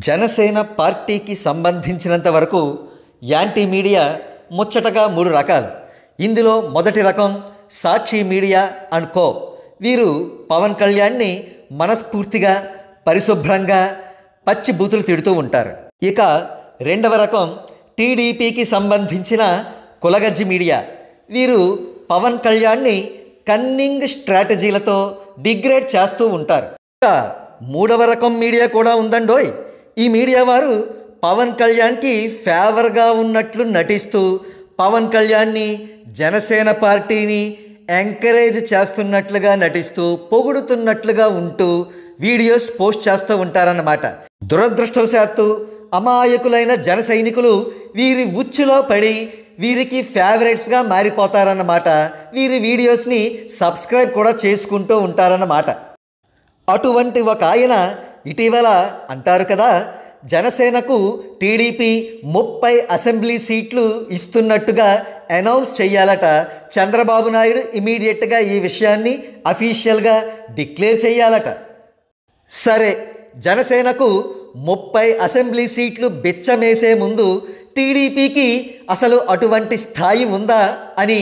జనసేన పార్టీకి సంబంధించినంత వరకు యాంటీ మీడియా ముచ్చటగా 3 రకాలు. ఇందులో మొదటి రకం సాక్షి మీడియా అండ్ కో. వీరు పవన్ కళ్యాణ్ని మనస్ఫూర్తిగా పరిశుభ్రంగా పచ్చి బూతులు తిడుతూ ఉంటారు. ఇక రెండవ రకం టీడీపీకి సంబంధించిన కులగజ్జి మీడియా. వీరు పవన్ కళ్యాణ్ని కన్నింగ్ స్ట్రాటజీలతో డిగ్రేడ్ చేస్తూ ఉంటారు. ఇక మూడవ రకం మీడియా కూడా ఉందండోయ్. ఈ మీడియా వారు పవన్ కళ్యాణ్కి ఫేవర్గా ఉన్నట్లు నటిస్తూ పవన్ కళ్యాణ్ని జనసేన పార్టీని ఎంకరేజ్ చేస్తున్నట్లుగా నటిస్తూ పొగుడుతున్నట్లుగా ఉంటూ వీడియోస్ పోస్ట్ చేస్తూ ఉంటారన్నమాట. దురదృష్టవశాత్తు అమాయకులైన జన సైనికులు వీరి ఉచ్చులో పడి వీరికి ఫేవరెట్స్గా మారిపోతారన్నమాట. వీరి వీడియోస్ని సబ్స్క్రైబ్ కూడా చేసుకుంటూ ఉంటారన్నమాట. అటువంటి ఒక ఆయన ఇటీవల అంటారు కదా, జనసేనకు టీడీపీ 30 అసెంబ్లీ సీట్లు ఇస్తున్నట్టుగా అనౌన్స్ చేయాలట. చంద్రబాబు నాయుడు ఇమీడియట్గా ఈ విషయాన్ని అఫీషియల్గా డిక్లేర్ చేయాలట. సరే, జనసేనకు 30 అసెంబ్లీ సీట్లు బిచ్చమేసే ముందు టీడీపీకి అసలు అటువంటి స్థాయి ఉందా అని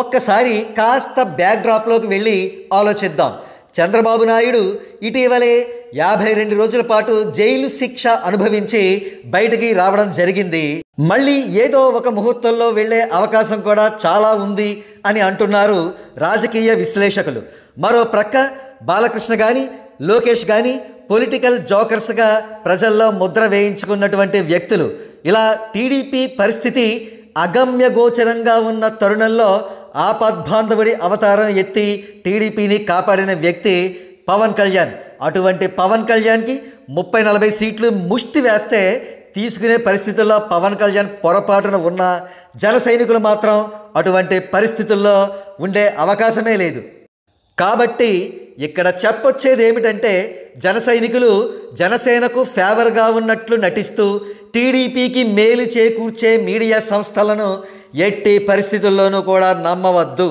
ఒక్కసారి కాస్త బ్యాక్డ్రాప్లోకి వెళ్ళి ఆలోచిద్దాం. చంద్రబాబు నాయుడు ఇటీవలే 52 రోజుల పాటు జైలు శిక్ష అనుభవించి బయటికి రావడం జరిగింది. మళ్ళీ ఏదో ఒక ముహూర్తంలో వెళ్ళే అవకాశం కూడా చాలా ఉంది అని అంటున్నారు రాజకీయ విశ్లేషకులు. మరో ప్రక్క బాలకృష్ణ కానీ లోకేష్ కానీ పొలిటికల్ జోకర్స్గా ప్రజల్లో ముద్ర వేయించుకున్నటువంటి వ్యక్తులు. ఇలా టీడీపీ పరిస్థితి అగమ్యగోచరంగా ఉన్న తరుణంలో ఆపద్బాంధవుడి అవతారం ఎత్తి టీడీపీని కాపాడిన వ్యక్తి పవన్ కళ్యాణ్. అటువంటి పవన్ కళ్యాణ్కి 30-40 సీట్లు ముష్టి వేస్తే తీసుకునే పరిస్థితుల్లో పవన్ కళ్యాణ్ పొరపాటున ఉన్న జన సైనికులు మాత్రం అటువంటి పరిస్థితుల్లో ఉండే అవకాశమే లేదు. కాబట్టి ఇక్కడ చెప్పొచ్చేది ఏమిటంటే, జన సైనికులు జనసేనకు ఫేవర్గా ఉన్నట్లు నటిస్తూ టీడీపీకి మేలు చేకూర్చే మీడియా సంస్థలను ఎట్టి పరిస్థితుల్లోనూ కూడా నమ్మవద్దు.